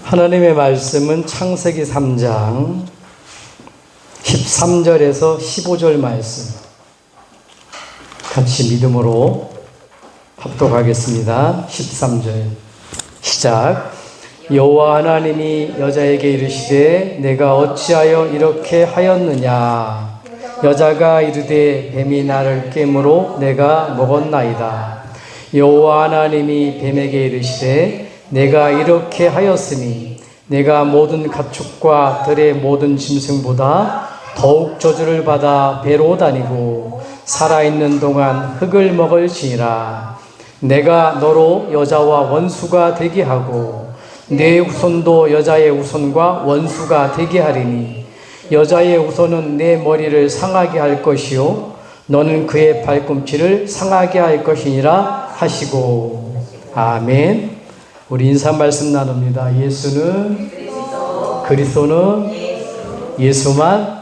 하나님의 말씀은 창세기 3장 13절에서 15절 말씀 같이 믿음으로 합독하겠습니다. 13절 시작. 여호와 하나님이 여자에게 이르시되 내가 어찌하여 이렇게 하였느냐. 여자가 이르되 뱀이 나를 깨므로 내가 먹었나이다. 여호와 하나님이 뱀에게 이르시되 내가 이렇게 하였으니 내가 모든 가축과 들의 모든 짐승보다 더욱 저주를 받아 배로 다니고 살아있는 동안 흙을 먹을지니라. 내가 너로 여자와 원수가 되게 하고 내 후손도 여자의 후손과 원수가 되게 하리니 여자의 후손은 내 머리를 상하게 할 것이요 너는 그의 발꿈치를 상하게 할 것이니라 하시고. 아멘. 우리 인사 말씀 나눕니다. 예수는 그리스도는 예수만.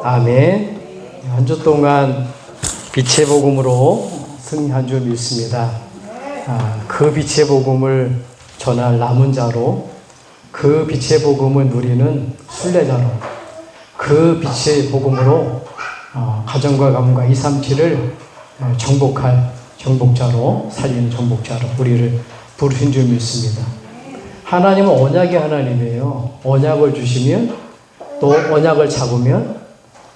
아멘. 한 주 동안 빛의 복음으로 승리한 줄 믿습니다. 그 빛의 복음을 전할 남은 자로, 그 빛의 복음을 누리는 순례자로, 그 빛의 복음으로 가정과 가문과 237을 정복할 정복자로, 살리는 정복자로 우리를 부르신 줄 믿습니다. 하나님은 언약의 하나님이에요. 언약을 주시면 또 언약을 잡으면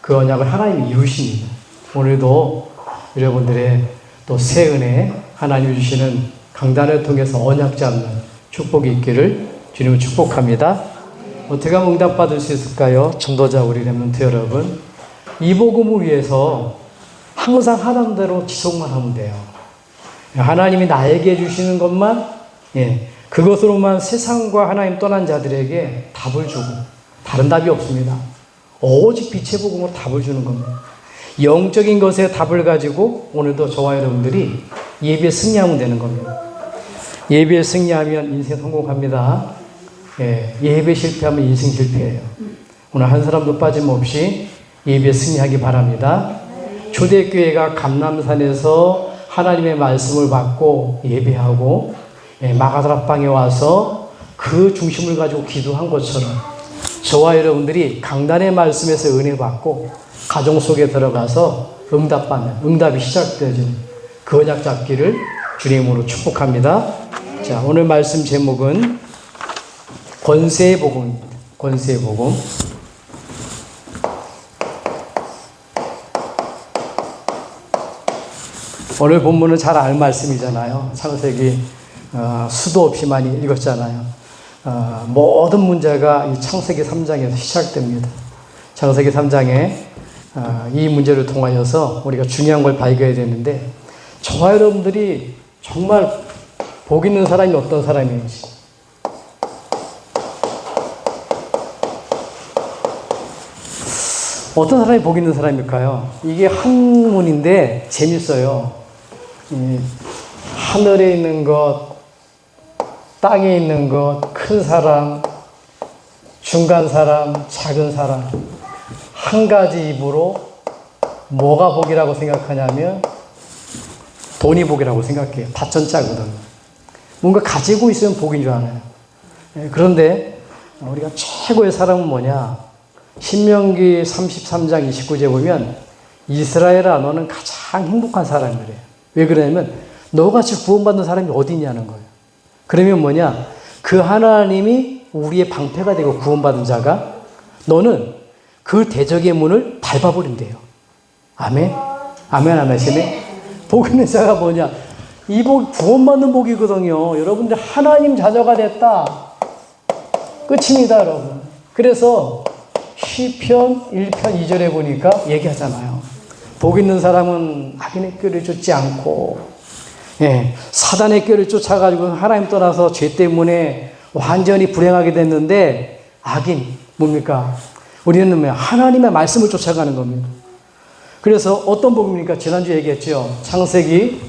그 언약을 하나님이 이루십니다. 오늘도 여러분들의 또 새 은혜, 하나님이 주시는 강단을 통해서 언약 잡는 축복이 있기를 주님을 축복합니다. 어떻게 하면 응답받을 수 있을까요? 전도자 우리 렘넌트 여러분, 이 복음을 위해서 항상 하던 대로 지속만 하면 돼요. 하나님이 나에게 주시는 것만, 그것으로만 세상과 하나님 떠난 자들에게 답을 주고 다른 답이 없습니다. 오직 빛의 복음으로 답을 주는 겁니다. 영적인 것에 답을 가지고 오늘도 저와 여러분들이 예배에 승리하면 되는 겁니다. 예배에 승리하면 인생 성공합니다. 예배 실패하면 인생 실패예요. 오늘 한 사람도 빠짐없이 예배에 승리하기 바랍니다. 초대교회가 감람산에서 하나님의 말씀을 받고 예배하고 마가다락방에 와서 그 중심을 가지고 기도한 것처럼 저와 여러분들이 강단의 말씀에서 은혜 받고 가정 속에 들어가서 응답받는, 응답이 시작되어지는 그 언약 잡기를 주님으로 축복합니다. 자, 오늘 말씀 제목은 권세의 복음입니다. 권세의 복음. 오늘 본문은 잘 알 말씀이잖아요. 창세기 수도 없이 많이 읽었잖아요. 모든 문제가 이 창세기 3장에서 시작됩니다. 창세기 3장에 이 문제를 통하여서 우리가 중요한 걸 발견해야 되는데, 저와 여러분들이 정말 복 있는 사람이 어떤 사람인지, 어떤 사람이 복 있는 사람일까요? 이게 한문인데 재밌어요. 하늘에 있는 것, 땅에 있는 것, 큰 사람, 중간 사람, 작은 사람, 한 가지 입으로 뭐가 복이라고 생각하냐면 돈이 복이라고 생각해요. 다천자거든. 뭔가 가지고 있으면 복인 줄 알아요. 그런데 우리가 최고의 사람은 뭐냐? 신명기 33장 29절 보면 이스라엘아 너는 가장 행복한 사람이래요. 왜 그러냐면 너같이 구원받는 사람이 어디 있냐는 거예요. 그러면 뭐냐? 그 하나님이 우리의 방패가 되고 구원받은 자가 너는 그 대적의 문을 밟아버린대요. 아멘? 아멘 안 하시네? 복 있는 자가 뭐냐? 이 복, 구원받는 복이거든요. 여러분들 하나님 자녀가 됐다. 끝입니다, 여러분. 그래서 시편 1편 2절에 보니까 얘기하잖아요. 복 있는 사람은 악인의 꾀를 쫓지 않고, 사단의 꾀를 쫓아가지고 하나님 떠나서 죄 때문에 완전히 불행하게 됐는데, 악인, 뭡니까? 우리는 하나님의 말씀을 쫓아가는 겁니다. 그래서 어떤 복입니까? 지난주에 얘기했죠. 창세기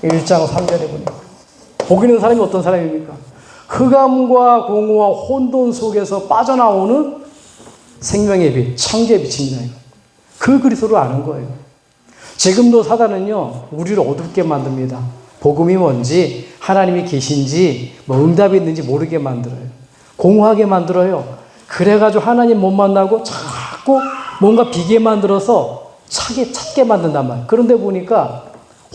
1장 3절에 보니까. 복 있는 사람이 어떤 사람입니까? 흑암과 공허와 혼돈 속에서 빠져나오는 생명의 빛, 창조의 빛입니다. 그 그리스도를 아는 거예요. 지금도 사단은요, 우리를 어둡게 만듭니다. 복음이 뭔지 하나님이 계신지 뭐 응답이 있는지 모르게 만들어요. 공허하게 만들어요. 그래가지고 하나님 못 만나고 자꾸 뭔가 비게 만들어서 찾게 만든단 말이에요. 그런데 보니까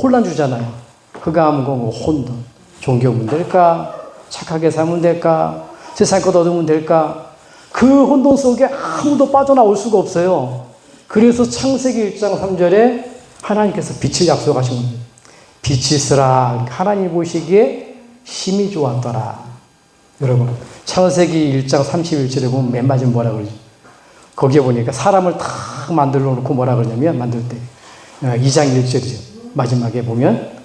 혼란 주잖아요. 흑암, 공허, 혼돈. 종교면 될까? 착하게 살면 될까? 세상 것 얻으면 될까? 그 혼돈 속에 아무도 빠져나올 수가 없어요. 그래서 창세기 1장 3절에 하나님께서 빛을 약속하신 겁니다. 빛이 있으라. 하나님 보시기에 심히 좋았더라. 여러분, 창세기 1장 31절에 보면 맨 마지막에 뭐라 그러죠? 거기에 보니까 사람을 탁 만들어 놓고 뭐라 그러냐면, 만들 때 2장 1절이죠. 마지막에 보면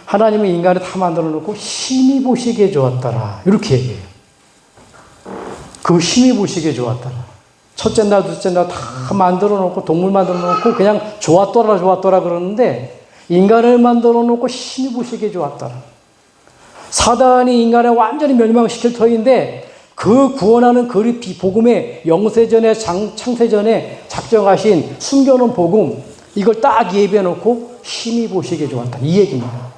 하나님은 인간을 다 만들어 놓고 심히 보시기에 좋았더라. 이렇게 얘기해요. 그 심히 보시기에 좋았더라. 첫째 날, 둘째 날 다 만들어 놓고, 동물 만들어 놓고 그냥 좋았더라 그러는데, 인간을 만들어 놓고 심히 보시기에 좋았더라. 사단이 인간을 완전히 멸망시킬 터인데, 그 구원하는 그 복음의 영세전에 창세전에 작정하신 숨겨놓은 복음, 이걸 딱 예비해 놓고 심히 보시기에 좋았다. 이 얘기입니다.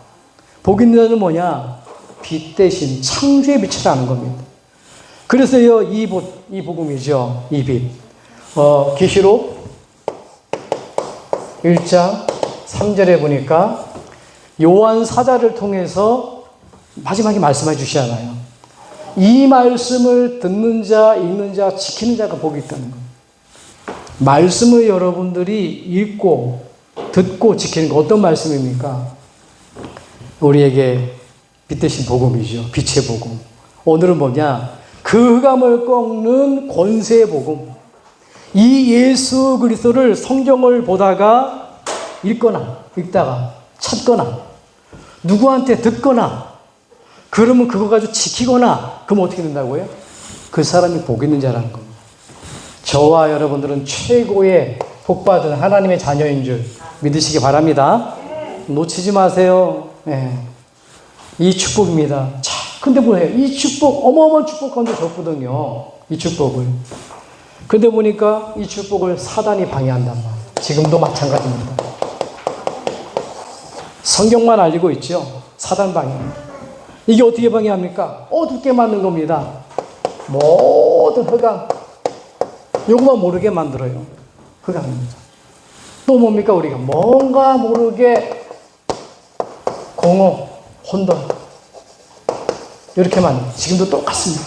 복 있는 자는 뭐냐? 빛 대신 창조의 빛이라는 겁니다. 그래서 이 복음이죠. 이 빛. 계시록 1장 3절에 보니까 요한 사자를 통해서 마지막에 말씀해 주시잖아요. 이 말씀을 듣는 자, 읽는 자, 지키는 자가 복이 있다는 거예요. 말씀을 여러분들이 읽고 듣고 지키는 거 어떤 말씀입니까? 우리에게 빛 대신 복음이죠. 빛의 복음. 오늘은 뭐냐? 그 흑암을 꺾는 권세의 복음. 이 예수 그리스도를 성경을 보다가 읽다가 찾거나 누구한테 듣거나 그러면 그거 가지고 지키거나 그러면 어떻게 된다고요? 그 사람이 복 있는 자라는 겁니다. 저와 여러분들은 최고의 복받은 하나님의 자녀인 줄 믿으시기 바랍니다. 놓치지 마세요. 네. 이 축복입니다. 자, 근데 뭐예요? 이 축복, 어마어마한 축복 가운데 줬거든요. 이 축복을. 근데 보니까 이 축복을 사단이 방해한단 말이에요. 지금도 마찬가지입니다. 성경만 알리고 있죠. 사단 방해합니다. 이게 어떻게 방해합니까? 어둡게 만든 겁니다. 모든 흑암. 요것만 모르게 만들어요. 흑암입니다. 또 뭡니까? 우리가 뭔가 모르게 공허, 혼돈. 이렇게만 지금도 똑같습니다.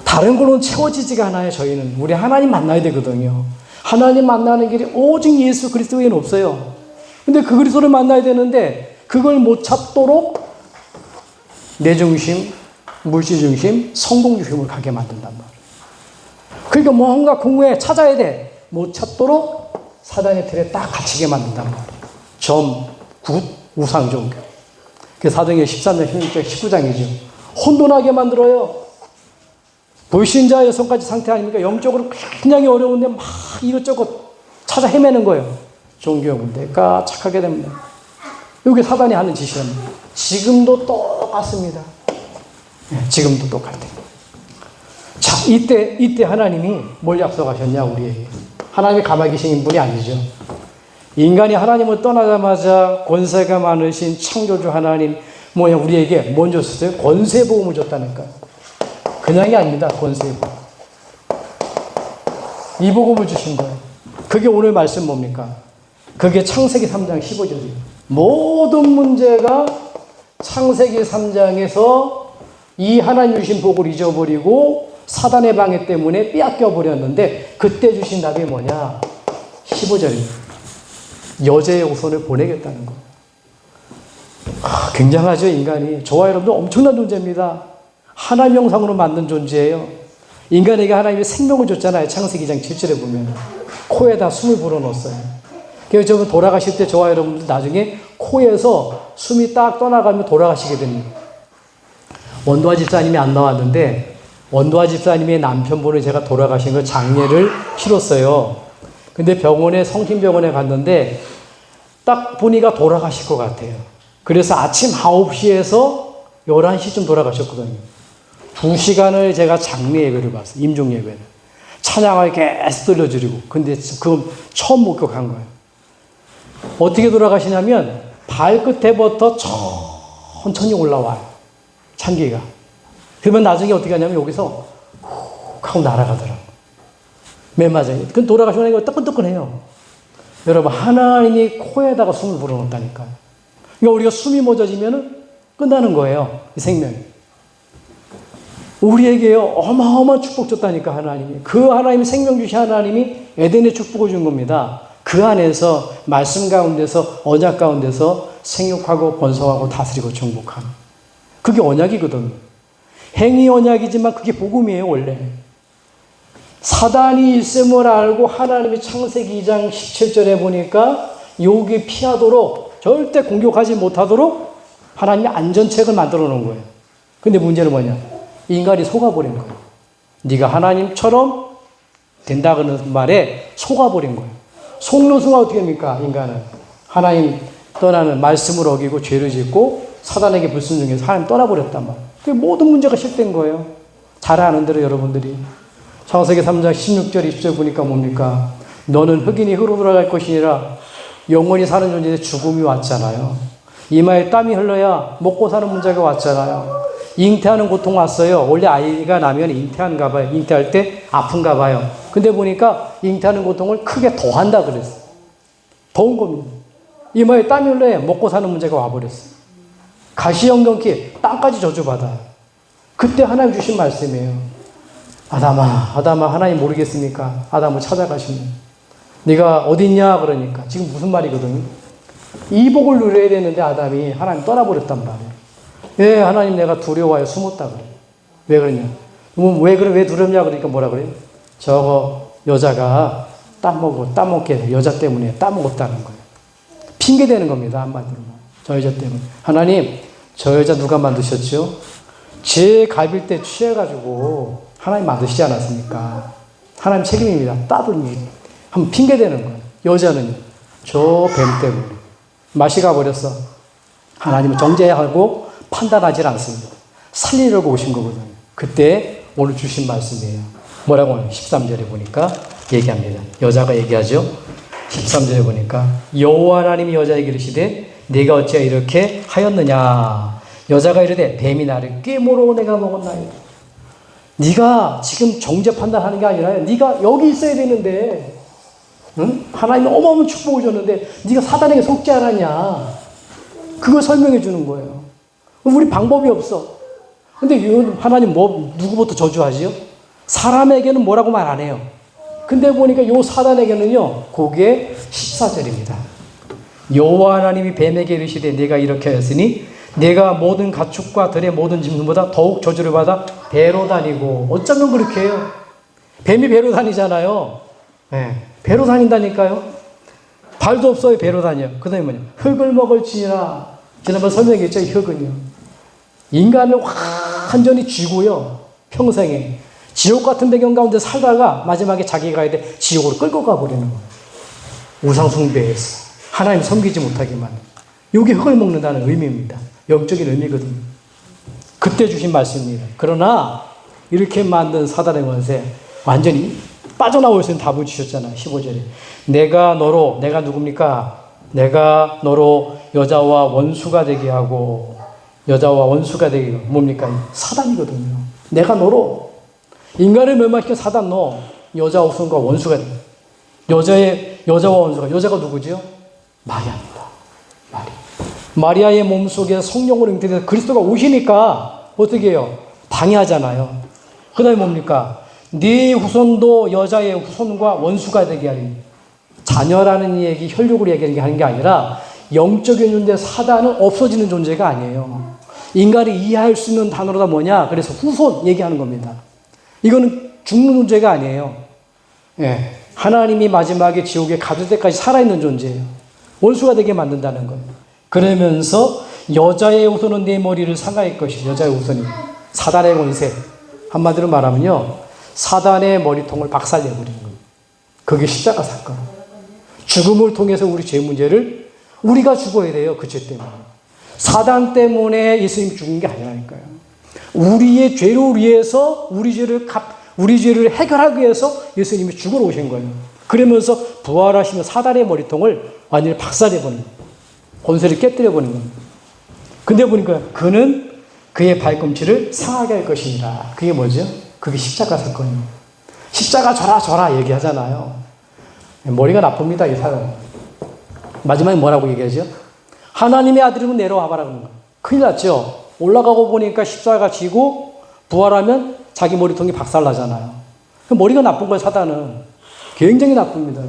다른 걸로는 채워지지가 않아요. 저희는 우리 하나님 만나야 되거든요. 하나님 만나는 길이 오직 예수 그리스도 외에는 없어요. 근데 그 그리스도를 만나야 되는데 그걸 못 찾도록 내 중심, 물질 중심, 성공 중심을 가게 만든단 말이에요. 그러니까 뭔가 공부에 찾아야 돼. 못 찾도록 사단의 틀에 딱 갇히게 만든단 말이에요. 점, 굿, 우상 종교. 그 사도행전 13장, 16장, 19장이죠. 혼돈하게 만들어요. 불신자 여성까지 상태 아닙니까? 영적으로 굉장히 어려운데 막 이것저것 찾아 헤매는 거예요. 종교면 될까? 착하게 됩니다. 이게 사단이 하는 짓이랍니다. 지금도 똑같습니다. 네, 지금도 똑같아요. 자, 이때 하나님이 뭘 약속하셨냐, 우리에게. 하나님이 가만히 계신 분이 아니죠. 인간이 하나님을 떠나자마자 권세가 많으신 창조주 하나님, 우리에게 뭔 줬어요? 권세복음을 줬다니까요. 그냥이 아닙니다. 권세복음. 이 복음을 주신 거예요. 그게 오늘 말씀 뭡니까? 그게 창세기 3장 15절이에요. 모든 문제가 창세기 3장에서 이 하나님 주신 복을 잊어버리고 사단의 방해 때문에 빼앗겨 버렸는데 그때 주신 답이 뭐냐? 15절입니다. 여자의 후손을 보내겠다는 거. 굉장하죠, 인간이. 저와 여러분도 엄청난 존재입니다. 하나님 형상으로 만든 존재예요. 인간에게 하나님이 생명을 줬잖아요. 창세기 2장 7절에 보면. 코에다 숨을 불어넣었어요. 그래서 저분 돌아가실 때 저와 여러분들 나중에 코에서 숨이 딱 떠나가면 돌아가시게 됩니다. 원도화 집사님이 안 나왔는데 원도화 집사님의 남편분을 제가 돌아가신 걸 장례를 치렀어요. 근데 병원에, 성심병원에 갔는데 딱 보니까 돌아가실 것 같아요. 그래서 아침 9시에서 11시쯤 돌아가셨거든요. 2시간을 제가 장례 예배를 봤어요. 임종 예배를. 찬양을 계속 들려드리고. 근데 그건 처음 목격한 거예요. 어떻게 돌아가시냐면 발끝에부터 천천히 올라와요. 찬기가. 그러면 나중에 어떻게 하냐면 여기서 훅 하고 날아가더라고. 맨 마지막에. 그건 돌아가시면 이거 뜨끈뜨끈해요. 여러분, 하나님이 코에다가 숨을 불어넣었다니까요. 그러니까 우리가 숨이 멎어지면 끝나는 거예요. 이 생명이. 우리에게요, 어마어마한 축복 줬다니까, 하나님이. 그 하나님이 생명 주신 하나님이 에덴의 축복을 준 겁니다. 그 안에서, 말씀 가운데서, 언약 가운데서 생육하고 번성하고 다스리고 정복하는. 그게 언약이거든요. 행위 언약이지만 그게 복음이에요, 원래. 사단이 있음을 알고 하나님이 창세기 2장 17절에 보니까 여기 피하도록, 절대 공격하지 못하도록 하나님이 안전책을 만들어 놓은 거예요. 근데 문제는 뭐냐? 인간이 속아버린 거예요. 네가 하나님처럼 된다 그러는 말에 속아버린 거예요. 속는 순간 어떻게 합니까? 인간은 하나님 떠나는 말씀을 어기고 죄를 짓고 사단에게 불순종해서 하나님 떠나버렸단 말이에요. 그 모든 문제가 시작된 거예요. 잘 아는 대로 여러분들이 창세기 3장 16절 20절 보니까 뭡니까? 너는 흑인이 흙으로 돌아갈 것이니라. 영원히 사는 존재에 죽음이 왔잖아요. 이마에 땀이 흘러야 먹고 사는 문제가 왔잖아요. 잉태하는 고통 왔어요. 원래 아이가 나면 잉태한가 봐요. 잉태할 때 아픈가 봐요. 근데 보니까 잉태하는 고통을 크게 더한다 그랬어요. 더운 겁니다. 이마에 땀이 흘러야 먹고 사는 문제가 와버렸어요. 가시형경기 땅까지 저주받아요. 그때 하나님 주신 말씀이에요. 아담아, 아담아, 하나님 모르겠습니까? 아담을 찾아가시면 네가 어디 있냐 그러니까 지금 무슨 말이거든요. 이복을 누려야 되는데 아담이 하나님 떠나버렸단 말이에요. 예, 하나님 내가 두려워요. 숨었다 그래. 왜 그러냐? 왜 그래? 왜 두렵냐 그러니까 뭐라 그래요? 저거 여자가 따먹게 여자 때문에 따먹었다는 거예요. 핑계 대는 겁니다. 한마디로. 저 여자 때문에. 하나님, 저 여자 누가 만드셨죠? 제 갈빌 때 취해가지고 하나님 만드시지 않았습니까? 하나님 책임입니다. 따돌미. 한번 핑계 대는 거예요. 여자는 저 뱀 때문에. 맛이 가버렸어. 하나님은 정죄하고 판단하지 않습니다. 살리려고 오신 거거든요. 그때 오늘 주신 말씀이에요. 뭐라고 하나요? 13절에 보니까 얘기합니다. 여자가 얘기하죠. 13절에 보니까 여호와 하나님이 여자에게 이르시되 네가 어찌하여 이렇게 하였느냐. 여자가 이르되 뱀이 나를 꾀모로 내가 먹었나이다. 네가 지금 정죄 판단하는 게 아니라 네가 여기 있어야 되는데, 응? 하나님이 어마어마한 축복을 줬는데 네가 사단에게 속지 않았냐. 그걸 설명해 주는 거예요. 우리 방법이 없어. 근데 하나님 누구부터 저주하지요? 사람에게는 뭐라고 말 안 해요. 근데 보니까 요 사단에게는요, 그게 14절입니다. 여호와 하나님이 뱀에게 이르시되 내가 이렇게 하였으니 내가 모든 가축과 들의 모든 짐승보다 더욱 저주를 받아 배로 다니고. 어쩌면 그렇게 해요. 뱀이 배로 다니잖아요. 네, 배로 다닌다니까요. 발도 없어요. 배로 다녀. 그 다음에 뭐냐? 흙을 먹을지니라. 지난번 설명했죠. 흙은요, 인간을 완전히 쥐고요, 평생에 지옥 같은 배경 가운데 살다가 마지막에 자기가 가야 돼 지옥으로 끌고 가버리는 거예요. 우상 숭배해서 하나님 섬기지 못하기만. 이게 흙을 먹는다는 의미입니다. 영적인 의미거든요. 그때 주신 말씀입니다. 그러나 이렇게 만든 사단의 권세 완전히 빠져나올 수 있는 답을 주셨잖아요. 15절에 내가 누굽니까? 내가 너로 여자와 원수가 되게 하고. 여자와 원수가 되게 뭡니까? 사단이거든요. 내가 너로 인간을 멸망시켜 사단 너 여자와 우선과 원수가 돼. 여자와 원수가. 여자가 누구죠? 마리아입니다. 마리아의 몸속에 성령으로 잉태돼서 그리스도가 오시니까 어떻게 해요? 방해하잖아요. 그 다음에 뭡니까? 네 후손도 여자의 후손과 원수가 되게 하리. 자녀라는 얘기, 혈육으로 얘기하는 게 아니라 영적인 존재 사단은 없어지는 존재가 아니에요. 인간이 이해할 수 있는 단어로다 뭐냐? 그래서 후손 얘기하는 겁니다. 이거는 죽는 존재가 아니에요. 예, 하나님이 마지막에 지옥에 가둘 때까지 살아있는 존재예요. 원수가 되게 만든다는 거예요. 그러면서 여자의 후손은 내 머리를 상할 것이. 여자의 후손이 사단의 권세. 한마디로 말하면요, 사단의 머리통을 박살내버리는 거예요. 그게 십자가 사건. 죽음을 통해서 우리 죄 문제를 우리가 죽어야 돼요. 그 죄 때문에. 사단 때문에 예수님이 죽은 게 아니라니까요. 우리의 죄를 위해서 우리 죄를 해결하기 위해서 예수님이 죽으러 오신 거예요. 그러면서 부활하시면 사단의 머리통을 완전히 박살내버리는 거예요. 권세를 깨뜨려버리는 겁니다. 근데 보니까 그는 그의 발꿈치를 상하게 할 것이니라. 그게 뭐죠? 그게 십자가 사건이에요. 십자가 져라 얘기하잖아요. 머리가 나쁩니다, 이 사람. 마지막에 뭐라고 얘기하죠? 하나님의 아들이면 내려와봐라 그런 거예요. 큰일 났죠? 올라가고 보니까 십자가 지고 부활하면 자기 머리통이 박살나잖아요. 머리가 나쁜 거예요, 사단은. 굉장히 나쁩니다.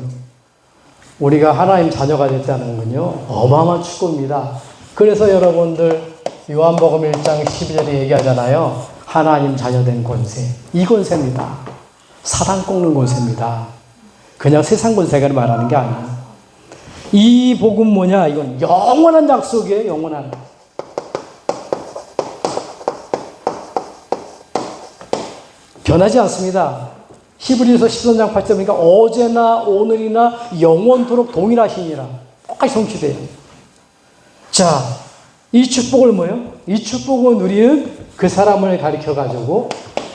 우리가 하나님 자녀가 됐다는 건요, 어마어마한 축복입니다. 그래서 여러분들 요한복음 1장 12절에 얘기하잖아요. 하나님 자녀된 권세. 이 권세입니다. 사단 꺾는 권세입니다. 그냥 세상 권세가 말하는 게 아니에요. 이 복음 뭐냐? 이건 영원한 약속이에요. 영원한. 변하지 않습니다. 히브리서 13장 8절 보니까 어제나 오늘이나 영원토록 동일하시니라. 똑같이 성취돼요. 자, 이 축복을 뭐예요? 이 축복을 누리는 그 사람을 가리켜가지고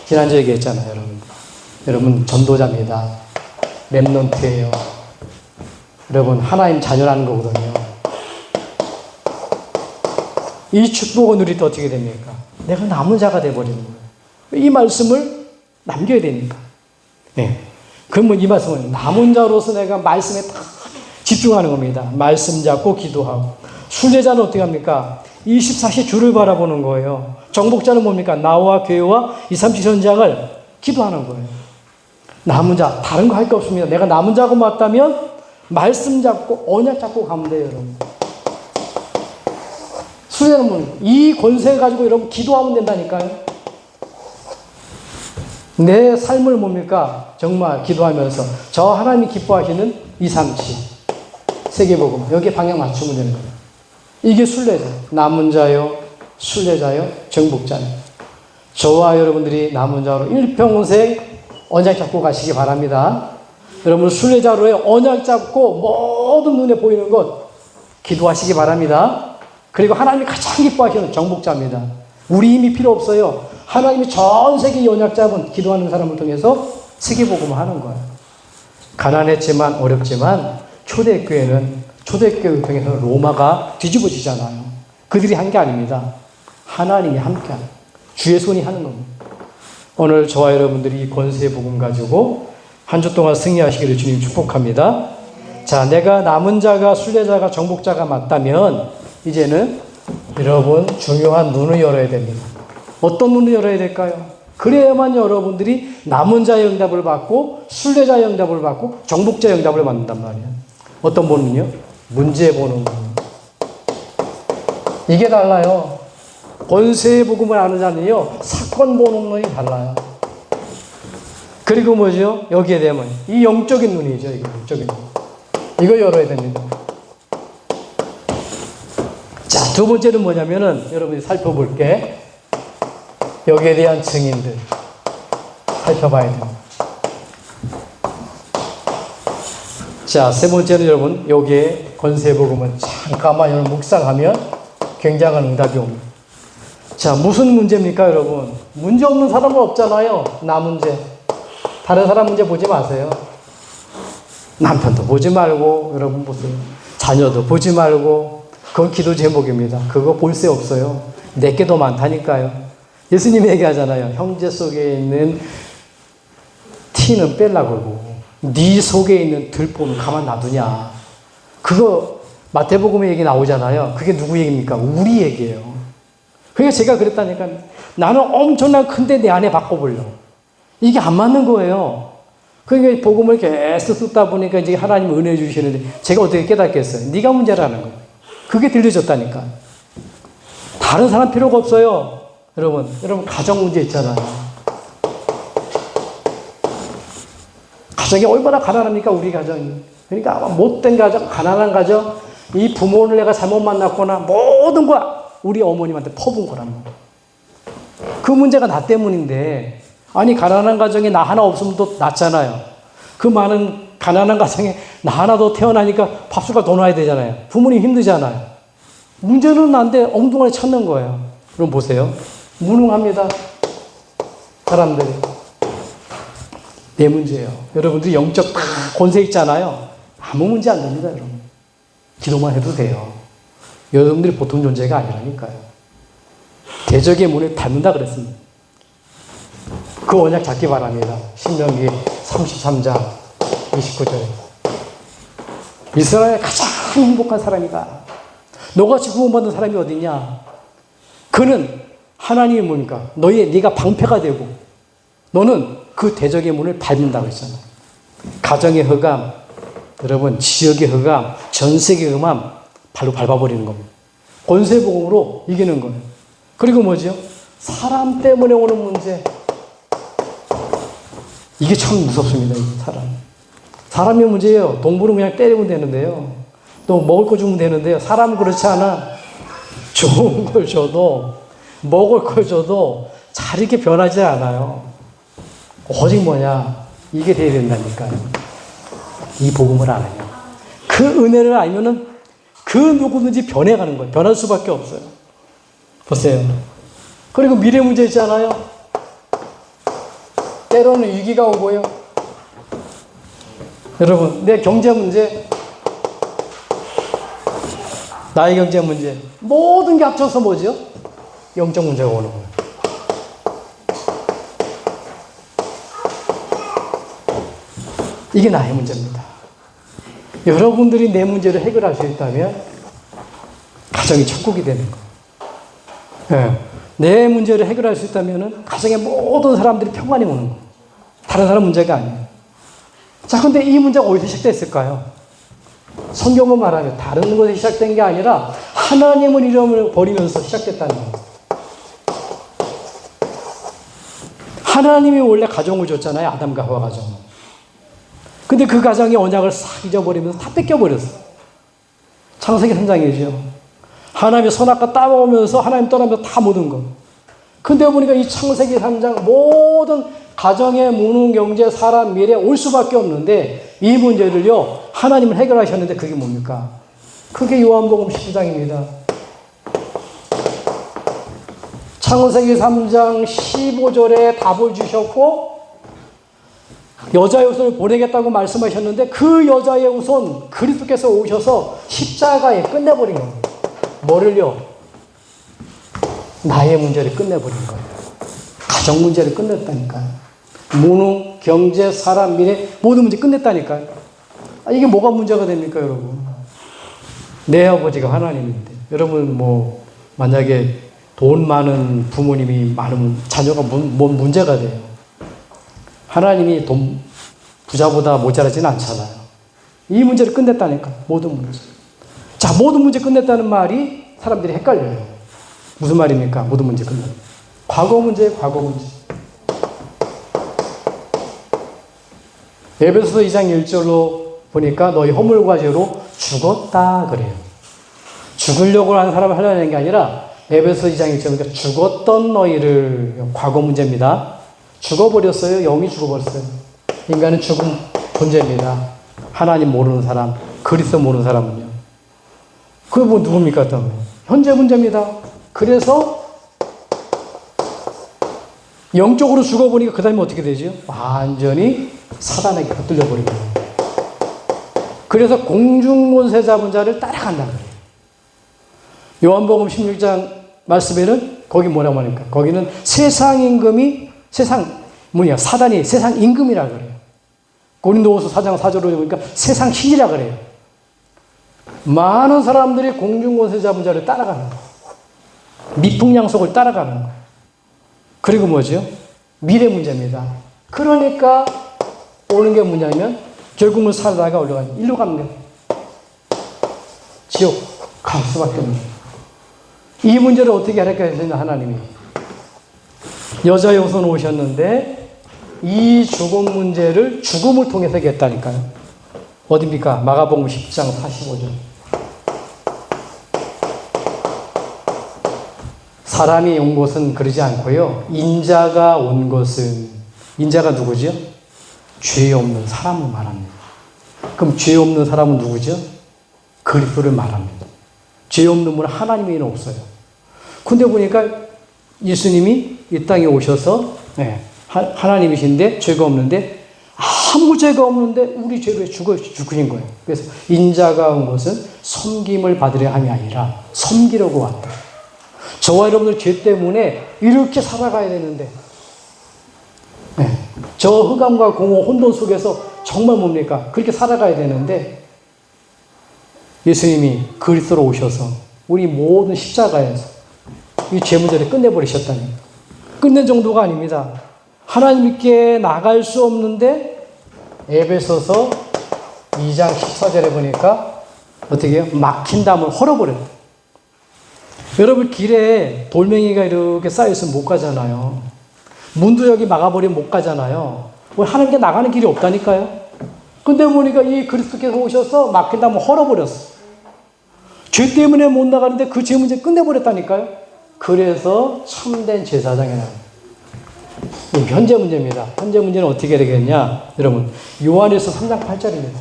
지난주에 얘기했잖아요. 여러분 전도자입니다. 렘넌트예요. 여러분 하나님 자녀라는 거거든요. 이 축복을 누릴 때 어떻게 됩니까? 내가 남은 자가 돼버리는 거예요. 이 말씀을 남겨야 되니까. 네. 그러면 이 말씀은 남은 자로서 내가 말씀에 딱 집중하는 겁니다. 말씀 잡고 기도하고. 순례자는 어떻게 합니까? 24시 주를 바라보는 거예요. 정복자는 뭡니까? 나와 교회와 237 현장을 기도하는 거예요. 남은 자, 다른 거 할 게 없습니다. 내가 남은 자고 맞다면 말씀 잡고 언약 잡고 가면 돼요, 여러분. 순례자는 이 권세 가지고 여러분 기도하면 된다니까요. 내 삶을 뭡니까? 정말 기도하면서 저 하나님이 기뻐하시는 237 세계복음 여기에 방향 맞추면 되는 거예요. 이게 순례자. 남은 자요, 순례자요, 정복자요. 저와 여러분들이 남은 자로 일평생 언약 잡고 가시기 바랍니다. 여러분 순례자로의 언약 잡고 모든 눈에 보이는 것 기도하시기 바랍니다. 그리고 하나님이 가장 기뻐하시는 정복자입니다. 우리 힘이 필요 없어요. 하나님이 전 세계 언약 잡은 기도하는 사람을 통해서 세계복음을 하는 거예요. 가난했지만 어렵지만 초대교회를 통해서 로마가 뒤집어지잖아요. 그들이 한 게 아닙니다. 하나님이 함께하는 주의 손이 하는 겁니다. 오늘 저와 여러분들이 이 권세의 복음 가지고 한 주 동안 승리하시기를 주님 축복합니다. 자, 내가 남은 자가 순례자가 정복자가 맞다면 이제는 여러분 중요한 눈을 열어야 됩니다. 어떤 눈을 열어야 될까요? 그래야만 여러분들이 남은 자의 응답을 받고 순례자의 응답을 받고 정복자의 응답을 받는단 말이에요. 어떤 보는요? 문제 보는 분. 이게 달라요. 권세의 복음을 아는 자는요, 사건 보는 눈이 달라요. 그리고 뭐죠? 여기에 되면 이 영적인 눈이죠. 이거 영적인 눈. 이거 열어야 됩니다. 자, 두 번째는 뭐냐면은 여러분이 살펴볼 게 여기에 대한 증인들 살펴봐야 됩니다. 자, 세 번째는 여러분 여기에 권세의 복음은 잠깐만 여러분 묵상하면 굉장한 응답이 옵니다. 자, 무슨 문제입니까, 여러분? 문제 없는 사람은 없잖아요. 나 문제. 다른 사람 문제 보지 마세요. 남편도 보지 말고, 여러분 보세요. 자녀도 보지 말고, 그건 기도 제목입니다. 그거 볼 새 없어요. 내게 더 많다니까요. 예수님이 얘기하잖아요. 형제 속에 있는 티는 뺄라고 그러고, 네 속에 있는 들보는 가만 놔두냐. 그거 마태복음의 얘기 나오잖아요. 그게 누구 얘기입니까? 우리 얘기예요. 그러니까 제가 그랬다니까. 나는 엄청난 큰데 내 안에 바꿔보려고. 이게 안 맞는 거예요. 그러니까 복음을 계속 듣다 보니까 이제 하나님 은혜 주시는데 제가 어떻게 깨닫겠어요? 네가 문제라는 거예요. 그게 들려졌다니까. 다른 사람 필요가 없어요. 여러분 가정 문제 있잖아요. 가정이 얼마나 가난합니까, 우리 가정이. 그러니까 아마 못된 가정, 가난한 가정, 이 부모를 내가 잘못 만났거나 모든 거 우리 어머님한테 퍼부은 거라는 거예요. 그 문제가 나 때문인데, 아니 가난한 가정에 나 하나 없으면 또 낫잖아요. 그 많은 가난한 가정에 나 하나 더 태어나니까 밥숟갈 더 놔야 되잖아요. 부모님 힘들잖아요. 문제는 난데 엉뚱하게 찾는 거예요. 그럼 보세요. 무능합니다. 사람들이. 내 문제예요. 여러분들이 영적 권세 있잖아요. 아무 문제 안 됩니다, 여러분. 기도만 해도 돼요. 여러분들이 보통 존재가 아니라니까요. 대적의 문을 닫는다 그랬습니다. 그 언약 잡기 바랍니다. 신명기 33장 29절에. 이스라엘의 가장 행복한 사람이다. 너같이 구원받는 사람이 어디냐? 그는 하나님이 뭡니까? 네가 방패가 되고 너는 그 대적의 문을 밟는다고 했잖아. 가정의 흑암, 여러분 지역의 흑암, 전 세계의 흑암 발로 밟아버리는 겁니다. 권세복음으로 이기는 거예요. 그리고 뭐죠? 사람 때문에 오는 문제. 이게 참 무섭습니다. 사람이 문제예요. 동물은 그냥 때리면 되는데요. 또 먹을 거 주면 되는데요. 사람은 그렇지 않아. 좋은 걸 줘도 먹을 걸 줘도 잘 이렇게 변하지 않아요. 오직 뭐냐? 이게 돼야 된다니까요. 이 복음을 알아요. 그 은혜를 알면은 그 누구든지 변해가는 거예요. 변할 수밖에 없어요. 보세요. 그리고 미래 문제 있잖아요. 때로는 위기가 오고요. 여러분, 내 경제 문제, 나의 경제 문제, 모든 게 합쳐서 뭐죠? 영적 문제가 오는 거예요. 이게 나의 문제입니다. 여러분들이 내 문제를 해결할 수 있다면 가정이 천국이 되는 거예요. 네. 내 문제를 해결할 수 있다면 가정의 모든 사람들이 평안이 오는 거예요. 다른 사람 문제가 아니에요. 자, 근데 이 문제가 어디서 시작됐을까요? 성경은 말하죠. 다른 곳에 시작된 게 아니라 하나님을 잃어버리면서 시작됐다는 거예요. 하나님이 원래 가정을 줬잖아요. 아담과 하와 가정을. 근데 그 가정의 언약을 싹 잊어버리면서 다 뺏겨버렸어요. 창세기 3장이죠. 하나님의 선악과 따먹으면서 하나님 떠나면서 다 모든 것. 근데 보니까 이 창세기 3장 모든 가정의 무능, 경제, 사람, 미래 올 수밖에 없는데 이 문제를요 하나님을 해결하셨는데 그게 뭡니까? 그게 요한복음 19장입니다. 창세기 3장 15절에 답을 주셨고 여자의 후손을 보내겠다고 말씀하셨는데 그 여자의 후손 그리스도께서 오셔서 십자가에 끝내버린 겁니다. 뭐를요? 나의 문제를 끝내버린 거예요. 가정 문제를 끝냈다니까요. 무능, 경제, 사람, 미래 모든 문제 끝냈다니까요. 이게 뭐가 문제가 됩니까, 여러분? 내 아버지가 하나님인데 여러분 뭐 만약에 돈 많은 부모님이 많으면 자녀가 뭔 문제가 돼요? 하나님이 돈 부자보다 모자라지는 않잖아요. 이 문제를 끝냈다니까. 모든 문제. 자, 모든 문제 끝냈다는 말이 사람들이 헷갈려요. 무슨 말입니까? 모든 문제 끝냈다. 과거 문제예요. 과거 문제. 에베소서 2장 1절로 보니까 너희 허물과 죄로 죽었다 그래요. 죽으려고 하는 사람을 하려는 게 아니라 에베소서 2장 1절 보니까 죽었던 너희를 과거 문제입니다. 죽어버렸어요. 영이 죽어버렸어요. 인간은 죽은 존재입니다. 하나님 모르는 사람, 그리스도 모르는 사람은요. 그게 뭐 누굽니까? 또 현재 문제입니다. 그래서 영적으로 죽어보니까 그 다음에 어떻게 되죠? 완전히 사단에게 붙들려 버린 거예요. 그래서 공중권세 잡은 자를 따라간다는 거예요. 요한복음 16장 말씀에는 거기 뭐라고 하니까 거기는 세상 임금이 사단이 세상 임금이라 그래요. 고린도후서 4장 4절로 보니까 세상 신이라 그래요. 많은 사람들이 공중권세 잡은 자를 따라가는 거예요. 미풍양속을 따라가는 거예요. 그리고 뭐죠? 미래 문제입니다. 그러니까 오는 게 뭐냐면 결국은 살다가 올라가요. 일로 가는 거예요. 지옥 갈 수밖에 없는 거예요. 이 문제를 어떻게 해결했느냐 하나님이. 여자의 후손 오셨는데 이 죽음 문제를 죽음을 통해서 해결했다니까요. 어디입니까? 마가복음 10장 45절. 사람이 온 것은 그러지 않고요. 인자가 온 것은, 인자가 누구죠? 죄 없는 사람을 말합니다. 그럼 죄 없는 사람은 누구죠? 그리스도를 말합니다. 죄 없는 분은 하나님이 없어요. 근데 보니까 예수님이 이 땅에 오셔서 하나님이신데 죄가 없는데 아무 죄가 없는데 우리 죄로 죽으신 거예요. 그래서 인자가 온 것은 섬김을 받으려 함이 아니라 섬기려고 왔다. 저와 여러분들 죄 때문에 이렇게 살아가야 되는데, 네. 저 흑암과 공허 혼돈 속에서 정말 뭡니까? 그렇게 살아가야 되는데, 예수님이 그리스도로 오셔서 우리 모든 십자가에서 이 죄 문제를 끝내버리셨다니. 끝낸 정도가 아닙니다. 하나님께 나갈 수 없는데, 에베소서 2장 14절에 보니까 어떻게 해요? 막힌 담을 헐어버려요. 여러분, 길에 돌멩이가 이렇게 쌓여있으면 못 가잖아요. 문도 여기 막아버리면 못 가잖아요. 하나님께 나가는 길이 없다니까요. 근데 보니까 이 그리스도께서 오셔서 막힌 담을 헐어버렸어. 죄 때문에 못 나가는데 그 죄 문제 끝내버렸다니까요. 그래서 참된 제사장이라는 현재 문제입니다. 현재 문제는 어떻게 되겠냐? 여러분, 요한일서 3장 8절입니다.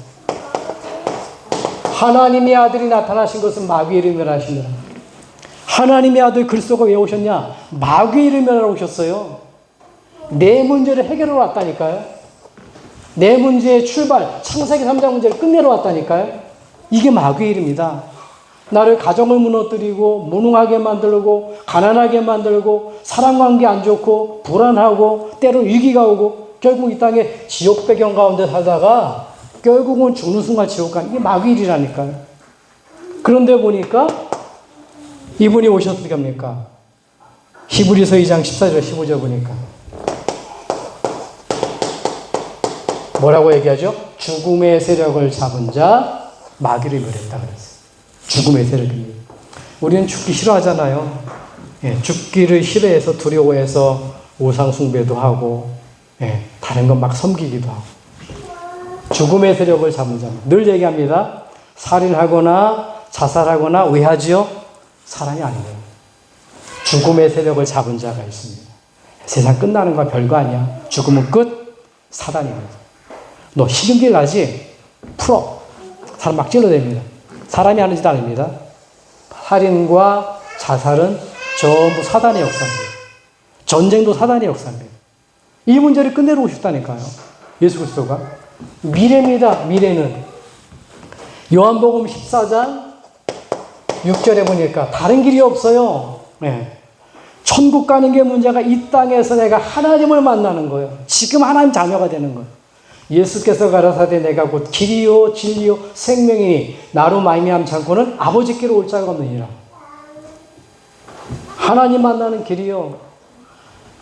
하나님의 아들이 나타나신 것은 마귀의 이름을 멸하시느라. 하나님의 아들 그리스도가 왜 오셨냐? 마귀의 이름을 멸하러 오셨어요. 내 문제를 해결하러 왔다니까요. 내 문제의 출발, 창세기 3장 문제를 끝내러 왔다니까요. 이게 마귀의 일입니다. 나를 가정을 무너뜨리고 무능하게 만들고 가난하게 만들고 사랑관계 안 좋고 불안하고 때로 위기가 오고 결국 이 땅에 지옥 배경 가운데 살다가 결국은 죽는 순간 지옥 가는 이게 마귀의 일이라니까요. 그런데 보니까 이분이 오셔서 어떻게 합니까? 히브리서 2장 14절 15절 보니까 뭐라고 얘기하죠? 죽음의 세력을 잡은 자 마귀를 멸했다 그랬어요. 죽음의 세력입니다. 우리는 죽기 싫어하잖아요. 예, 죽기를 싫어해서 두려워해서 우상 숭배도 하고, 예, 다른 건 막 섬기기도 하고. 죽음의 세력을 잡은 자. 늘 얘기합니다. 살인하거나 자살하거나 왜 하지요? 사람이 아니에요. 죽음의 세력을 잡은 자가 있습니다. 세상 끝나는 건 별거 아니야. 죽으면 끝. 사단입니다. 너 식은길 나지? 풀어. 사람 막 찔러댑니다. 사람이 하는 짓 아닙니다. 살인과 자살은 전부 사단의 역사입니다. 전쟁도 사단의 역사입니다. 이 문제를 끝내러 오셨다니까요. 예수 그리스도가. 미래입니다. 미래는. 요한복음 14장 6절에 보니까 다른 길이 없어요. 네. 천국 가는 게 문제가 이 땅에서 내가 하나님을 만나는 거예요. 지금 하나님 자녀가 되는 거예요. 예수께서 가라사대 내가 곧 길이요 진리요 생명이니 나로 말미암지 않고는 아버지께로 올 자가 없느니라. 하나님 만나는 길이요.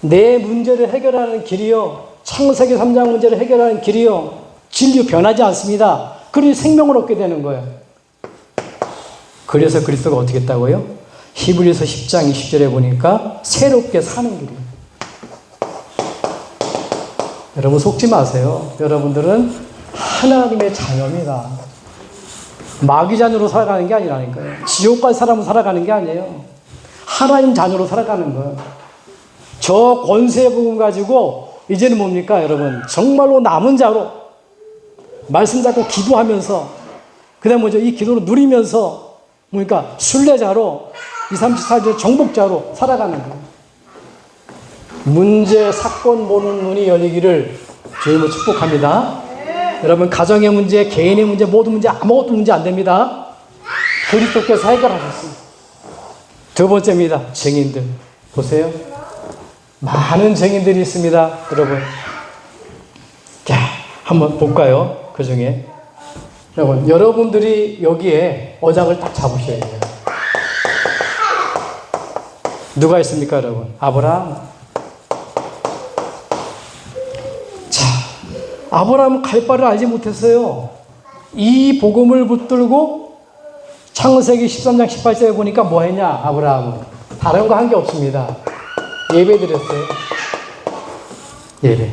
내 문제를 해결하는 길이요. 창세기 3장 문제를 해결하는 길이요. 진리 변하지 않습니다. 그러니 생명을 얻게 되는 거예요. 그래서 그리스도가 어떻게 했다고요? 히브리서 10장 20절에 보니까 새롭게 사는 길이에요. 여러분 속지 마세요. 여러분들은 하나님의 자녀입니다. 마귀 자녀로 살아가는 게 아니라니까요. 지옥 갈 사람으로 살아가는 게 아니에요. 하나님 자녀로 살아가는 거예요. 저 권세의 복음 가지고 이제는 뭡니까 여러분? 정말로 남은 자로 말씀 잡고 기도하면서 그다음 뭐죠? 이 기도를 누리면서 뭡니까? 순례자로 2, 3, 4절 정복자로 살아가는 거예요. 문제, 사건 보는 눈이 열리기를 주님을 축복합니다. 여러분 가정의 문제, 개인의 문제, 모든 문제 아무것도 문제 안 됩니다. 그리스도께서 해결하셨습니다. 두 번째입니다. 증인들. 보세요. 많은 증인들이 있습니다. 여러분. 자, 한번 볼까요? 그 중에. 여러분, 여러분들이 여기에 어장을 딱 잡으셔야 돼요. 누가 있습니까, 여러분? 아브라함. 자, 아브라함은 갈 바를 알지 못했어요. 이 복음을 붙들고 창세기 13장 18절에 보니까 뭐 했냐, 아브라함은. 다른 거 한 게 없습니다. 예배 드렸어요. 예배.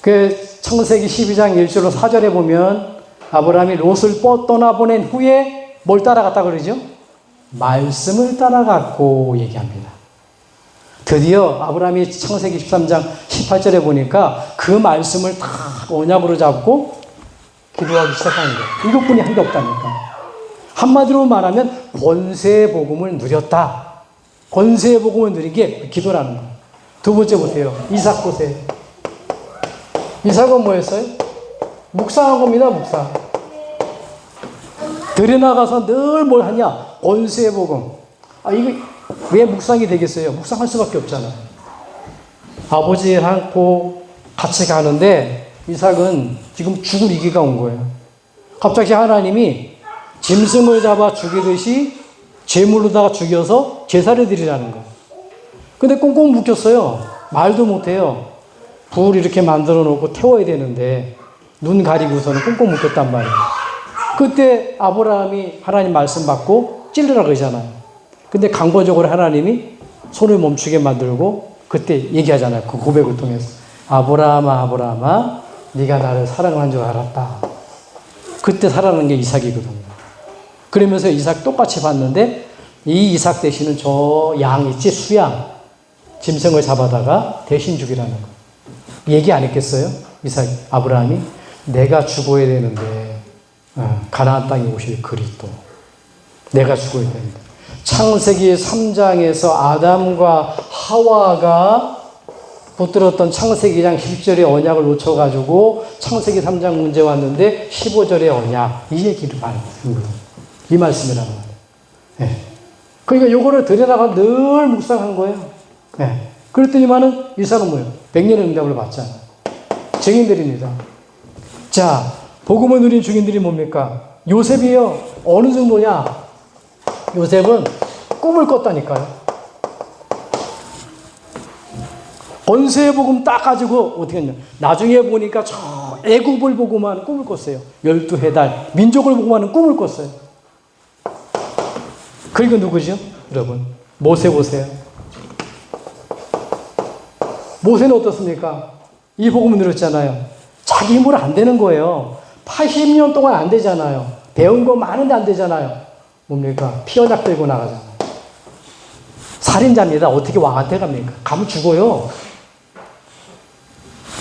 그 창세기 12장 1절로 4절에 보면 아브라함이 롯을 떠나보낸 후에 뭘 따라갔다 그러죠? 말씀을 따라갔고 얘기합니다. 드디어 아브라함이 창세기 13장 18절에 보니까 그 말씀을 다 언약으로 잡고 기도하기 시작하는 거예요. 이것뿐이 한 게 없다니까. 한마디로 말하면 권세의 복음을 누렸다. 권세의 복음을 누린 게 기도라는 거예요. 두 번째 보세요. 이삭 보세요. 이삭은 뭐였어요? 묵상한 겁니다. 묵상. 들에 나가서 늘 뭘 하냐? 권세의 복음. 이거 왜 묵상이 되겠어요? 묵상할 수밖에 없잖아요. 아버지하고 같이 가는데 이삭은 지금 죽을 위기가 온 거예요. 갑자기 하나님이 짐승을 잡아 죽이듯이 제물로다가 죽여서 제사를 드리라는 거예요. 근데 꽁꽁 묶였어요. 말도 못해요. 불 이렇게 만들어 놓고 태워야 되는데 눈 가리고서는 꽁꽁 묶였단 말이에요. 그때 아브라함이 하나님 말씀 받고 찔르라 그러잖아요. 근데 강권적으로 하나님이 손을 멈추게 만들고 그때 얘기하잖아요. 그 고백을 통해서. 아브라함아, 아브라함아, 네가 나를 사랑한 줄 알았다. 그때 살아난 게 이삭이거든요. 그러면서 이삭 똑같이 봤는데 이 이삭 대신은 저 양 있지, 수양. 짐승을 잡아다가 대신 죽이라는 거. 얘기 안 했겠어요? 이삭, 아브라함이 내가 죽어야 되는데 가나안 땅에 오실 그리스도. 내가 죽어야 되는데. 창세기 3장에서 아담과 하와가 붙들었던 창세기 2장 10절의 언약을 놓쳐가지고 창세기 3장 문제 왔는데 15절의 언약. 이 얘기를 말하는 거예요. 이 말씀이라는 거예요. 네. 그러니까 요거를 들여다가 늘 묵상한 거예요. 네. 그랬더니만은 이삭은 뭐예요? 100년의 응답을 받잖아요. 증인들입니다. 자, 복음을 누린 증인들이 뭡니까? 요셉이요. 어느 정도냐? 요셉은 꿈을 꿨다니까요. 권세의 복음 딱 가지고 어떻게 했냐? 나중에 보니까 저 애굽을 보고만 꿈을 꿨어요. 12해달 민족을 보고만 꿈을 꿨어요. 그리고 누구죠? 여러분 모세 보세요. 모세는 어떻습니까? 이 복음을 들었잖아요. 자기 힘으로 안 되는 거예요. 80년 동안 안 되잖아요. 배운 거 많은데 안 되잖아요. 뭡니까? 피어작 들고 나가잖아요. 살인자입니다. 어떻게 왕한테 갑니까? 가면 죽어요.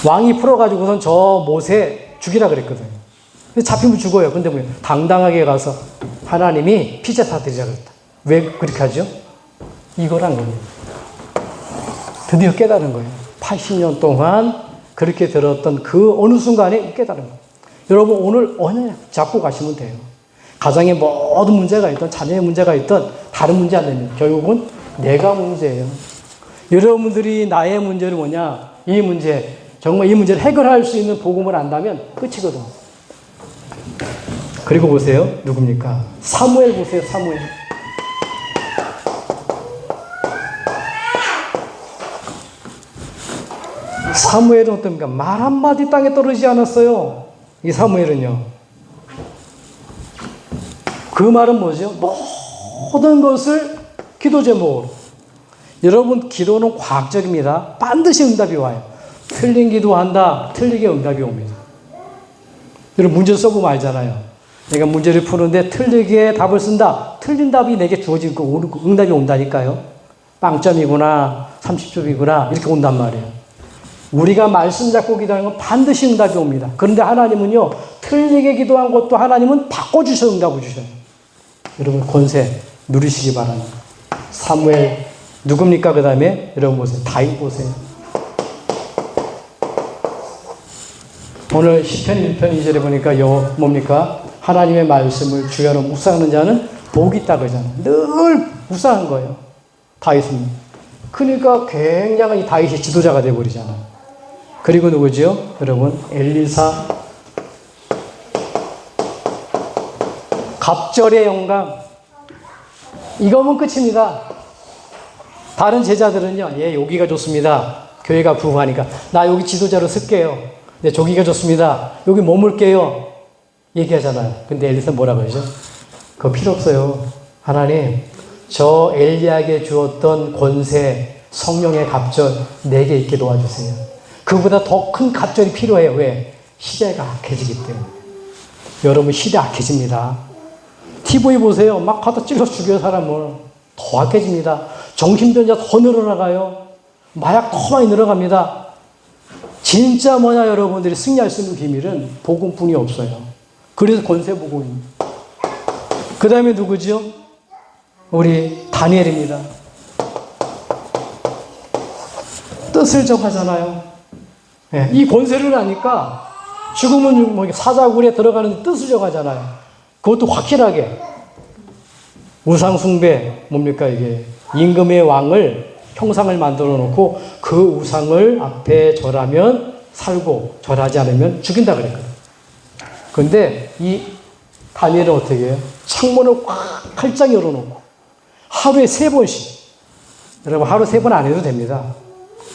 왕이 풀어가지고선 저 모세 죽이라 그랬거든요. 근데 잡히면 죽어요. 근데 뭐 당당하게 가서 하나님이 피자 사드리자 그랬다. 왜 그렇게 하죠? 이거란 겁니다. 드디어 깨달은 거예요. 80년 동안 그렇게 들었던 그 어느 순간에 깨달은 거예요. 여러분 오늘 언약 잡고 가시면 돼요. 가정에 모든 문제가 있던 자녀의 문제가 있던 다른 문제 안 되면 결국은 내가 문제예요. 여러분들이 나의 문제를 뭐냐? 이 문제 정말 이 문제를 해결할 수 있는 복음을 안다면 끝이거든. 그리고 보세요. 누굽니까? 사무엘 보세요. 사무엘. 사무엘은 어떻습니까? 말 한마디 땅에 떨어지지 않았어요. 이 사무엘은요. 그 말은 뭐죠? 모든 것을 기도 제목으로. 여러분 기도는 과학적입니다. 반드시 응답이 와요. 틀린 기도한다. 틀리게 응답이 옵니다. 여러분 문제 써보면 알잖아요. 내가 문제를 푸는데 틀리게 답을 쓴다. 틀린 답이 내게 주어지고 응답이 온다니까요. 빵점이구나 30점이구나 이렇게 온단 말이에요. 우리가 말씀 잡고 기도하는 건 반드시 응답이 옵니다. 그런데 하나님은요. 틀리게 기도한 것도 하나님은 바꿔주셔서 응답을 주셔요. 여러분 권세 누리시기 바랍니다. 사무엘 누굽니까? 그 다음에 여러분 보세요. 다윗 보세요. 오늘 시편 1편 2절에 보니까 뭡니까? 하나님의 말씀을 주야로 묵상하는 자는 복이 있다 그러잖아요. 늘 묵상한 거예요. 다윗은. 그러니까 굉장한 이 다윗이 지도자가 되어버리잖아요. 그리고 누구죠? 여러분 엘리사. 갑절의 영광. 이거면 끝입니다. 다른 제자들은요. 예, 여기가 좋습니다. 교회가 부흥하니까. 나 여기 지도자로 쓸게요. 네, 저기가 좋습니다. 여기 머물게요. 얘기하잖아요. 근데 엘리사는 뭐라 그러죠? 그거 필요 없어요. 하나님, 저 엘리야에게 주었던 권세, 성령의 갑절 내게 있게 도와주세요. 그보다 더 큰 갑절이 필요해요. 왜? 시대가 악해지기 때문에. 여러분 시대 악해집니다. TV 보세요. 막 갖다 찔러 죽여요 사람을. 더 악해집니다. 정신병자 더 늘어나가요. 마약 더 많이 늘어갑니다. 진짜 뭐냐 여러분들이 승리할 수 있는 비밀은 복음뿐이 없어요. 그래서 권세복음입니다. 그 다음에 누구죠? 우리 다니엘입니다. 뜻을 정하잖아요. 네, 이 권세를 아니까 죽으면 뭐 사자굴에 들어가는 뜻을 정하잖아요. 그것도 확실하게. 우상숭배 뭡니까 이게? 임금의 왕을 형상을 만들어 놓고 그 우상을 앞에 절하면 살고 절하지 않으면 죽인다 그랬거든요. 그런데 이 다니엘은 어떻게 해요? 창문을 확 활짝 열어놓고 하루에 3번씩, 여러분 하루 3번 안 해도 됩니다.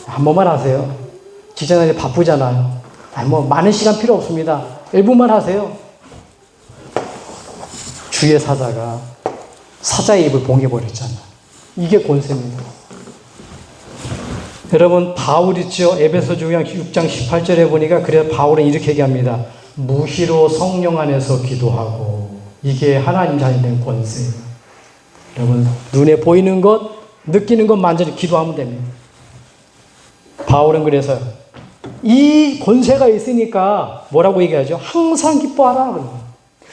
한 번만 하세요. 직장인이 바쁘잖아요. 뭐 많은 시간 필요 없습니다. 1분만 하세요. 주의 사자가 사자의 입을 봉해버렸잖아요. 이게 권세입니다. 여러분 바울 있죠? 에베소서 6장 18절에 보니까 그래서 바울은 이렇게 얘기합니다. 무희로 성령 안에서 기도하고, 이게 하나님 자녀 된 권세예요. 여러분 눈에 보이는 것, 느끼는 것 만전히 기도하면 됩니다. 바울은 그래서 이 권세가 있으니까 뭐라고 얘기하죠? 항상 기뻐하라.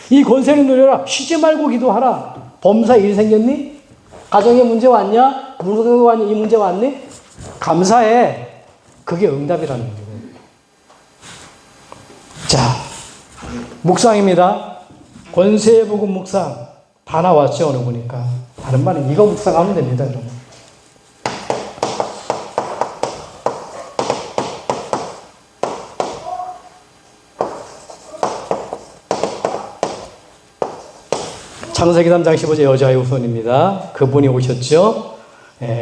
이 권세를 누려라. 쉬지 말고 기도하라. 범사 일 생겼니? 가정에 문제 왔냐? 무슨 왔냐? 이 문제 왔니? 감사해. 그게 응답이라는 거예요. 자, 묵상입니다. 권세의 복음 묵상 다 나왔죠, 오늘 보니까. 다른 말은 이거 묵상하면 됩니다, 여러분. 창세기 3장 15절 여자의 후손입니다. 그분이 오셨죠.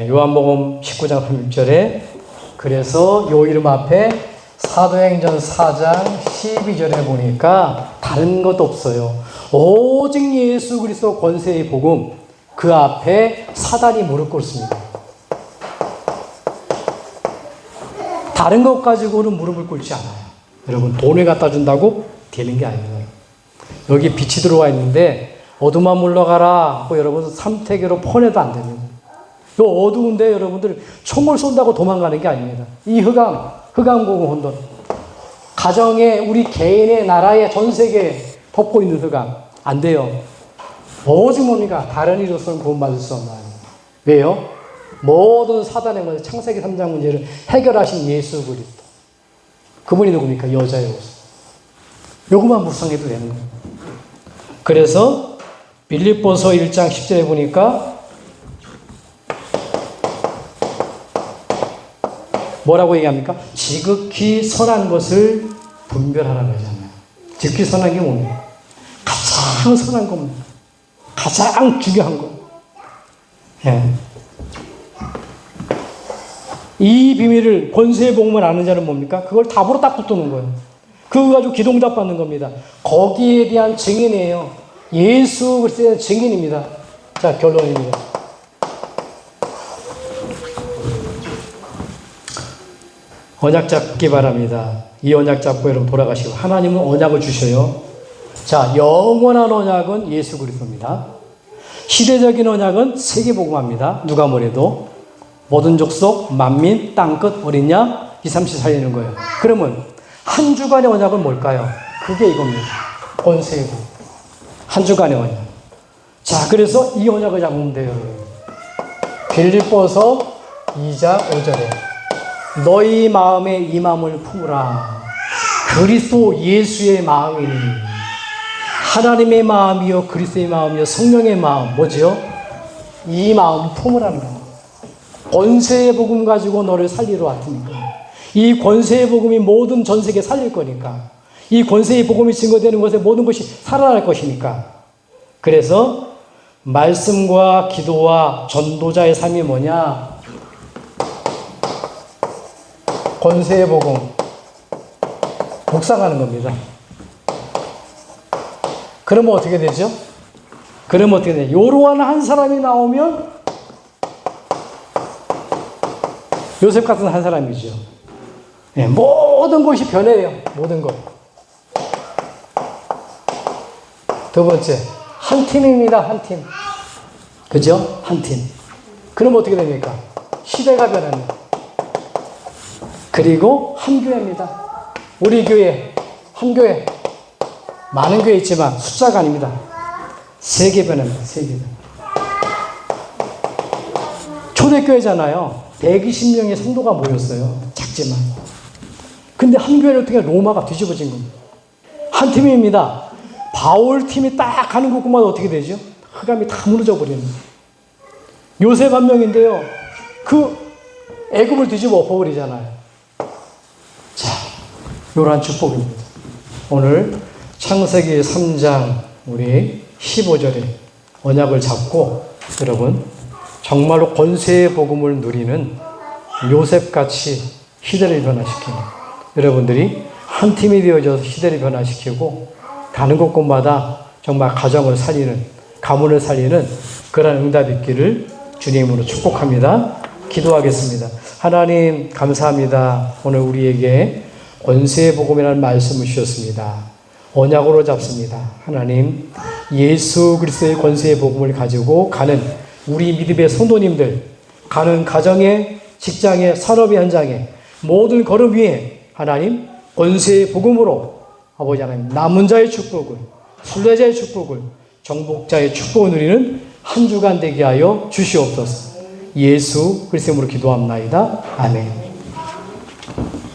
요한복음 19장 30절에 그래서 요 이름 앞에 사도행전 4장 12절에 보니까 다른 것도 없어요. 오직 예수 그리스도 권세의 복음, 그 앞에 사단이 무릎 꿇습니다. 다른 것 가지고는 무릎을 꿇지 않아요. 여러분 돈을 갖다 준다고 되는 게 아니에요. 여기 빛이 들어와 있는데 어둠아 물러가라 하고 여러분 삼태기로 퍼내도 안 됩니다. 이 어두운데 여러분들 총을 쏜다고 도망가는 게 아닙니다. 이 흑암고금 혼돈, 가정에 우리 개인의 나라의 전 세계에 덮고 있는 흑암 안 돼요. 오직 뭡니까? 다른 이로서는 구원받을 수 없나요? 왜요? 모든 사단의 문제, 창세기 3장 문제를 해결하신 예수 그리스도. 그분이 누굽니까? 여자의 옷. 요것만 묵상해도 되는 거예요. 그래서 빌립보서 1장 10절에 보니까 뭐라고 얘기합니까? 지극히 선한 것을 분별하라고 하잖아요. 지극히 선한 게 뭡니까? 가장 선한 겁니다. 가장 중요한 거. 예. 이 비밀을, 권세의 복음을 아는 자는 뭡니까? 그걸 답으로 딱 붙드는 거예요. 그거 가지고 기동답 받는 겁니다. 거기에 대한 증인이에요. 예수 그리스도에 대한 증인입니다. 자, 결론입니다. 언약 잡기 바랍니다. 이 언약 잡고 여러분 돌아가시고, 하나님은 언약을 주셔요. 자, 영원한 언약은 예수 그리스도입니다. 시대적인 언약은 세계복음화입니다. 누가 뭐래도 모든 족속, 만민, 땅끝, 어린 양, 2, 3, 7 살리는 거예요. 그러면 한 주간의 언약은 뭘까요? 그게 이겁니다. 권세의 복음. 한 주간의 언약. 자, 그래서 이 언약을 잡으면 돼요. 빌립보서 2장 5절에 너희 마음에 이 마음을 품으라. 그리스도 예수의 마음이니 하나님의 마음이요 그리스도의 마음이요 성령의 마음. 뭐죠? 이 마음 품으라는 겁니다. 권세의 복음 가지고 너를 살리러 왔으니까. 이 권세의 복음이 모든 전 세계 살릴 거니까. 이 권세의 복음이 증거되는 것에 모든 것이 살아날 것이니까. 그래서 말씀과 기도와 전도자의 삶이 뭐냐? 권세의 복음 묵상하는 겁니다. 그러면 어떻게 되죠? 그러면 어떻게 되죠? 요로한 한 사람이 나오면 요셉 같은 한 사람이죠. 네, 모든 것이 변해요. 모든 것. 두 번째, 한 팀입니다. 한 팀. 그죠? 한 팀. 그럼 어떻게 됩니까? 시대가 변합니다. 그리고 한 교회입니다. 우리 교회, 한 교회. 많은 교회 있지만 숫자가 아닙니다. 세계 변합니다. 세계 변. 초대교회잖아요. 120명의 성도가 모였어요. 작지만. 근데 한 교회를 어떻게 로마가 뒤집어진 겁니다. 한 팀입니다. 바울 팀이 딱 가는 곳마다 어떻게 되죠? 흑암이 다 무너져 버리는 거예요. 요셉 한 명인데요. 그 애굽을 뒤집어 엎어버리잖아요. 자, 요런 축복입니다. 오늘 창세기 3장 우리 15절에 언약을 잡고 여러분 정말로 권세의 복음을 누리는 요셉같이 시대를 변화시키는 여러분들이 한 팀이 되어져서 시대를 변화시키고 가는 곳곳마다 정말 가정을 살리는 가문을 살리는 그러한 응답이 있기를 주님으로 축복합니다. 기도하겠습니다. 하나님 감사합니다. 오늘 우리에게 권세의 복음이라는 말씀을 주셨습니다. 언약으로 잡습니다. 하나님 예수 그리스도의 권세의 복음을 가지고 가는 우리 믿음의 성도님들 가는 가정에 직장에 산업의 현장에 모든 걸음 위에 하나님 권세의 복음으로 아버지 하나님 남은 자의 축복을 순례자의 축복을 정복자의 축복을 누리는 한 주간 되게 하여 주시옵소서. 예수 그리스도의 이름으로 기도합나이다. 아멘.